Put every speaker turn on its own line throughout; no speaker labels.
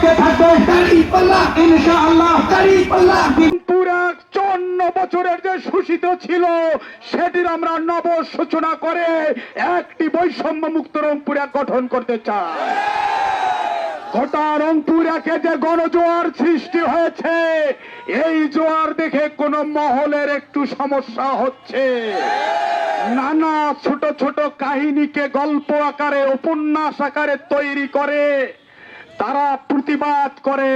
কে থাকবে
দাঁড়িপাল্লা
ইনশাআল্লাহ।
দাঁড়িপাল্লা
পুরা 54 বছরের যে শোষিত ছিল সেটির আমরা নব সূচনা করে একটি বৈষম্য মুক্ত রংপুরা গঠন করতে চাই। গোটা রংপুরাকে যে গণজোয়ার সৃষ্টি হয়েছে, এই জোয়ার দেখে কোন মহলের একটু সমস্যা হচ্ছে। নানা ছোট ছোট কাহিনীকে গল্প আকারে উপন্যাস আকারে তৈরি করে তারা প্রতিবাদ করে।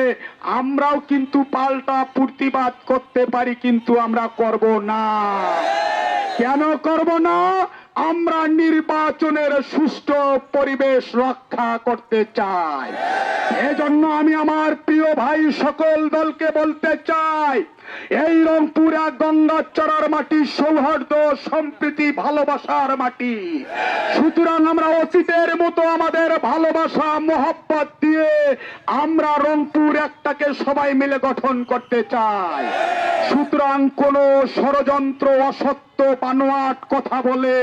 আমরাও কিন্তু পাল্টা প্রতিবাদ করতে পারি, কিন্তু আমরা করব না। কেন করব না? আমরা নির্বাচনের সুষ্ঠু পরিবেশ রক্ষা করতে চাই। এজন্য আমি আমার প্রিয় ভাই সকল দলকে বলতে চাই, এই রংপুরা গঙ্গাচড়ার মাটি, সৌহার্দ্য সম্প্রীতি ভালোবাসার মাটি। সুতরাং আমরা অতীতের মতো আমাদের ভালোবাসা মোহাব্বত দিয়ে আমরা রংপুর একটাকে সবাই মিলে গঠন করতে চাই। সুতরাং কোন ষড়যন্ত্র, অসত্য, বানোয়াট কথা বলে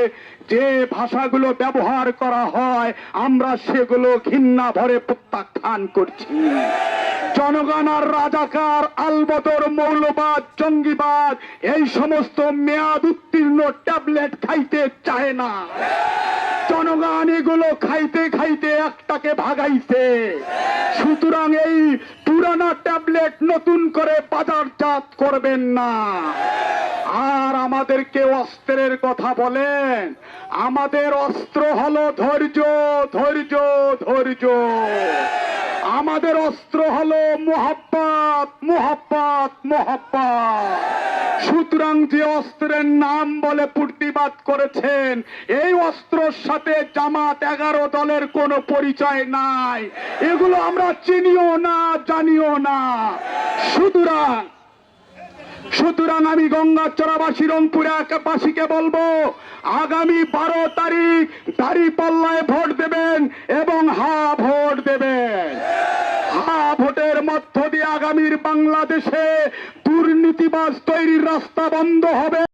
যে ভাষাগুলো ব্যবহার করা হয় আমরা সেগুলো ঘৃণা ভরে প্রত্যাখ্যান করছি। জনগণ আর রাজাকার, আলবদর, মৌলবাদ, জঙ্গিবাদ এই সমস্ত মেয়াদ উত্তীর্ণ ট্যাবলেট খাইতে চায় না। জনগণ এগুলো খাইতে খাইতে একটাকে ভাগাইছে। সুতরাং এই পুরানা ট্যাবলেট নতুন করে বাজারজাত করবেন না। আর আমাদেরকে অস্ত্রের কথা বলেন, আমাদের অস্ত্র হলো ধৈর্য, ধৈর্য, ধৈর্য। আমাদের অস্ত্র হলো মোহাব্বত, মোহাব্বত, মোহাব্বত। সুতরাং যে অস্ত্রের নাম বলে প্রতিবাদ করেছেন, এই অস্ত্রের সাথে জামাত 11 দলের কোনো পরিচয় নাই। এগুলো আমরা চিনিও না, জানিও না। সুতরাং আমি গঙ্গাচড়াবাসী, রংপুরবাসীকে বলবো, আগামী 12 তারিখ দাঁড়িপাল্লায় ভোট দেবেন এবং হা ভোট দেবেন। হা ভোটের মধ্য দিয়ে আগামীর বাংলাদেশে দুর্নীতিবাজ তৈরির রাস্তা বন্ধ হবে।